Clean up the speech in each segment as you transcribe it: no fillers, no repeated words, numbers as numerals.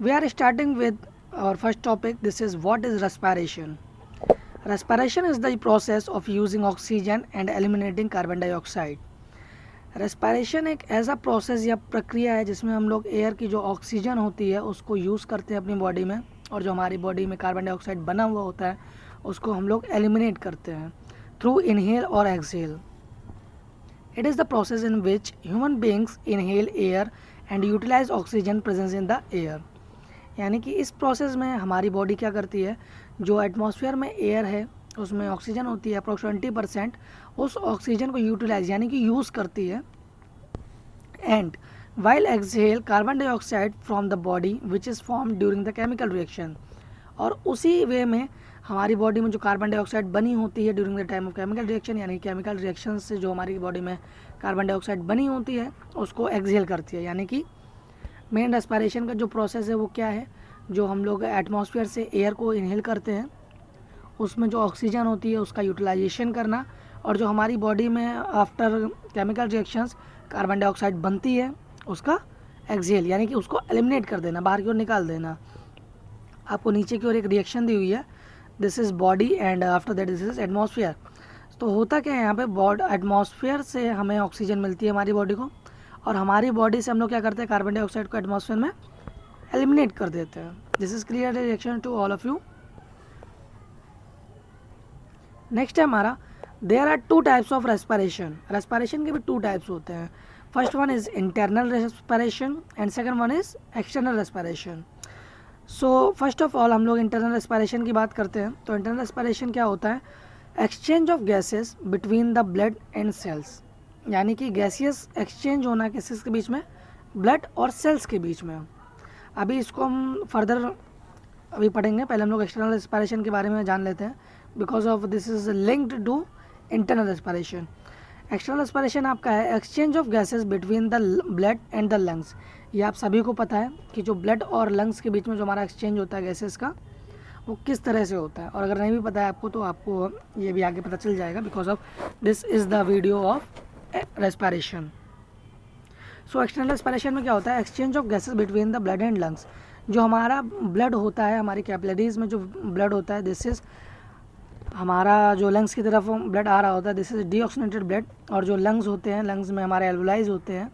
We are starting with our first topic. This is what is respiration. Respiration is the process of using oxygen and eliminating carbon dioxide. Respiration एक ऐसा process या प्रक्रिया है जिसमें हम लोग air की जो ऑक्सीजन होती है उसको यूज़ करते हैं अपनी बॉडी में, और जो हमारी बॉडी में कार्बन डाइऑक्साइड बना हुआ होता है उसको हम लोग एलिमिनेट करते हैं थ्रू इनहेल और exhale. It is the process in which human beings inhale air and utilize oxygen presence in the air. यानी कि इस प्रोसेस में हमारी बॉडी क्या करती है, जो एटमॉस्फेयर में एयर है उसमें ऑक्सीजन होती है अप्रोक्स 20%, उस ऑक्सीजन को यूटिलाइज यानी कि यूज़ करती है. And while exhale carbon dioxide from the body which is form during the chemical reaction. और उसी वे में हमारी बॉडी में जो कार्बन डाइऑक्साइड बनी होती है during the time of chemical reaction, यानी केमिकल रिएक्शन से जो हमारी बॉडी में कार्बन डाइऑक्साइड बनी होती है उसको एक्सहेल करती है. यानी कि मेन रेस्पिरेशन का जो प्रोसेस है वो क्या है, जो हम लोग एटमॉस्फेयर से एयर को इनहेल करते हैं उसमें जो ऑक्सीजन होती है उसका यूटिलाइजेशन करना, और जो हमारी बॉडी में after chemical reactions carbon dioxide बनती है उसका एक्सहेल यानी कि उसको एलिमिनेट कर देना, बाहर की ओर निकाल देना. आपको नीचे की ओर एक रिएक्शन दी हुई है, this is body and after that this is atmosphere. तो होता क्या है यहाँ पे, एटमॉस्फेयर से हमें ऑक्सीजन मिलती है हमारी बॉडी को, और हमारी बॉडी से हम लोग क्या करते हैं, कार्बन डाइऑक्साइड को एटमॉस्फेयर में एलिमिनेट कर देते हैं. This is clear reaction to all of you. Next है हमारा, there are two types of respiration. Respiration के भी टू टाइप्स होते हैं. First one is internal respiration and second one is external respiration. So first of all हम लोग internal respiration की बात करते हैं. तो इंटरनल रेस्पिरेशन क्या होता है, exchange of gases between the blood and cells. यानी कि गैसियस एक्सचेंज होना किस के बीच में, ब्लड और सेल्स के बीच में. अभी इसको हम फर्दर अभी पढ़ेंगे, पहले हम लोग एक्सटर्नल रेस्पिरेशन के बारे में जान लेते हैं, because of this is linked to internal respiration. External respiration आपका है exchange of gases between the blood and the lungs. ये आप सभी को पता है कि जो ब्लड और लंग्स के बीच में जो हमारा एक्सचेंज होता है गैसेस का, वो किस तरह से होता है. और अगर नहीं भी पता है आपको तो आपको ये भी आगे पता चल जाएगा, because of this is the video of respiration. So external respiration में क्या होता है, exchange of gases between the blood and lungs. जो हमारा ब्लड होता है, हमारी कैपिलरीज में जो ब्लड होता है, दिस इज़ हमारा जो लंग्स की तरफ ब्लड आ रहा होता है, दिस इज़ डीऑक्सीनेटेड ब्लड. और जो लंग्स होते हैं, लंग्स में हमारे एल्वुलाइज होते हैं,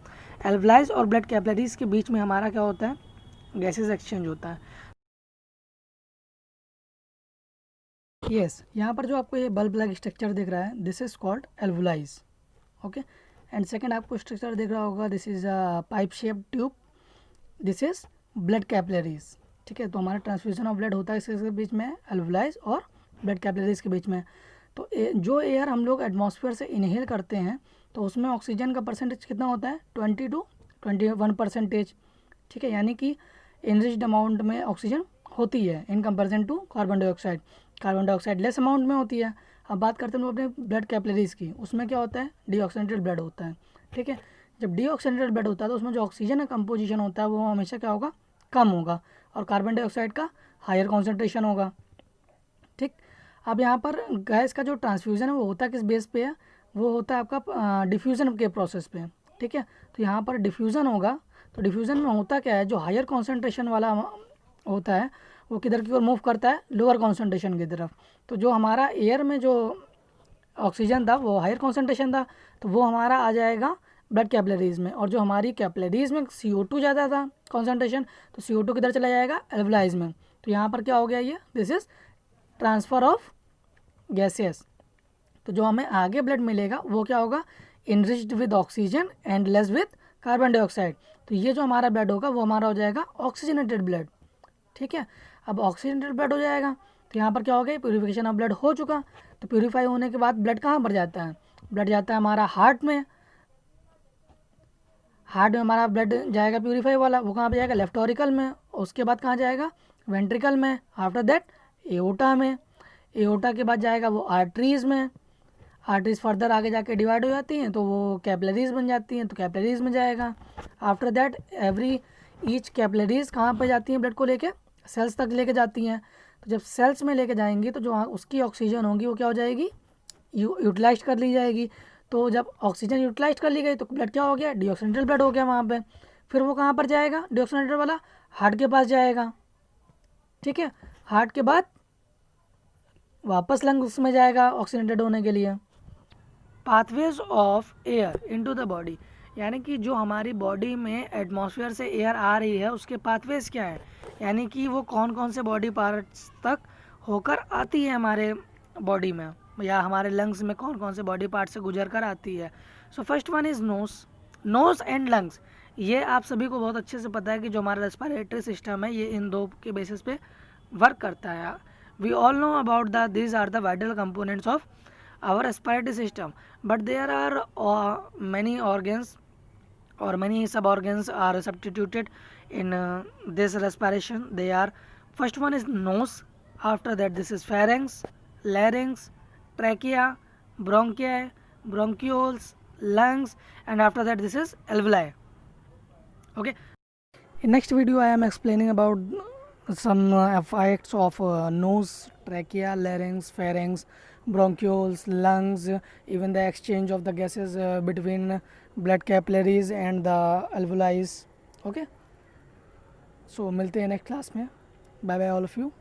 एल्वुलाइज और ब्लड कैपिलरीज के बीच में हमारा क्या होता है, गैसेस एक्सचेंज होता है. यस, यहाँ पर जो आपको ये बल्ब लाइक स्ट्रक्चर दिख रहा है, this is called alveoli. Okay. And second आपको स्ट्रक्चर दिख रहा होगा, this is a pipe shape tube, this is blood capillaries. ठीक है. तो हमारा ट्रांसफ्यूजन ऑफ ब्लड होता है इसके बीच में, एल्वुलाइज और ब्लड कैपिलरीज के बीच में. तो जो एयर हम लोग एटमॉस्फेयर से इनहेल करते हैं तो उसमें ऑक्सीजन का परसेंटेज कितना होता है, 20 to 21%. ठीक है. यानी कि इनरिच्ड अमाउंट में ऑक्सीजन होती है in comparison to carbon dioxide. Carbon dioxide less amount में होती है. अब बात करते हैं हम अपने ब्लड कैपिलरीज की, उसमें क्या होता है, डीऑक्सीनेटेड ब्लड होता है. ठीक है. जब डीऑक्सीनेटेड ब्लड होता है तो उसमें जो ऑक्सीजन का कंपोजिशन होता है वो हमेशा क्या होगा, कम होगा, और कार्बन डाइऑक्साइड का हायर कॉन्सेंट्रेशन होगा. ठीक. अब यहाँ पर गैस का जो ट्रांसफ्यूज़न है वो होता है किस बेस पे है, वो होता है आपका डिफ्यूज़न के प्रोसेस पे. ठीक है. तो यहाँ पर डिफ्यूज़न होगा. तो डिफ्यूज़न में होता क्या है, जो हायर कॉन्सेंट्रेशन वाला होता है वो किधर की ओर मूव करता है, लोअर कॉन्सेंट्रेशन की तरफ. तो जो हमारा एयर में जो ऑक्सीजन था वो हायर कॉन्सेंट्रेशन था, तो वो हमारा आ जाएगा ब्लड कैपिलरीज में. और जो हमारी कैपिलरीज में CO2 ज़्यादा था कॉन्सेंट्रेशन, तो CO2 किधर चला जाएगा, एल्वुलाइज में. तो यहाँ पर क्या हो गया, ये this is transfer of gases. तो जो हमें आगे ब्लड मिलेगा वो क्या होगा, enriched with oxygen and less with carbon dioxide. तो ये जो हमारा ब्लड होगा वो हमारा हो जाएगा ऑक्सीजनेटेड ब्लड. ठीक है. अब ऑक्सीजनेटेड ब्लड हो जाएगा तो यहाँ पर क्या हो गया, प्यूरिफिकेशन ऑफ ब्लड हो चुका. तो प्यूरिफाई होने के बाद ब्लड कहाँ पर जाता है, ब्लड जाता है हमारा हार्ट में. हार्ट में हमारा ब्लड जाएगा प्यूरिफाई वाला, वो कहाँ पर जाएगा, लेफ्ट ऑरिकल में. उसके बाद कहाँ जाएगा, वेंट्रिकल में. आफ्टर दैट एओर्टा में. एओर्टा के बाद जाएगा वो आर्टरीज़ में. आर्टरीज फर्दर आगे जाके डिवाइड हो जाती हैं तो वो कैपिलरीज बन जाती हैं, तो कैपिलरीज में जाएगा. After that every each capillaries कहाँ पे जाती हैं, ब्लड को लेके सेल्स तक लेके जाती हैं. तो जब सेल्स में लेके जाएंगी तो जो उसकी ऑक्सीजन होगी वो क्या हो जाएगी, यूटिलाइज कर ली जाएगी. तो जब ऑक्सीजन यूटिलाइज कर ली गई तो ब्लड क्या हो गया, डीऑक्सीनेटेड ब्लड हो गया वहाँ पे. फिर वो कहाँ पर जाएगा डीऑक्सीजनेटर वाला, हार्ट के पास जाएगा, ठीक है। हार्ट के बाद वापस लंग्स में जाएगा ऑक्सीजनेटेड होने के लिए। Pathways of air into the body, यानी कि जो हमारी बॉडी में एटमॉस्फेयर से एयर आ रही है उसके पाथवेज क्या है, यानी कि वो कौन कौन से बॉडी पार्ट्स तक होकर आती है हमारे बॉडी में, या हमारे लंग्स में कौन कौन से बॉडी पार्ट से गुजर कर आती है। So first one is nose and lungs. ये आप सभी को बहुत अच्छे से पता है कि जो हमारा रेस्पिरेटरी सिस्टम है ये इन दो के बेसिस पे वर्क करता है। We all know about these are the vital components of our respiratory system, but there are many organs or many sub-organs are substituted in this respiration. They are, first one is nose, after that this is pharynx, larynx, trachea, bronchi, bronchioles, lungs, and after that this is alveoli. Okay, in next video I am explaining about some effects of nose, trachea, larynx, pharynx, bronchioles, lungs, even the exchange of the gases between blood capillaries and the alveoli. Okay, so मिलते हैं next class में. Bye bye all of you.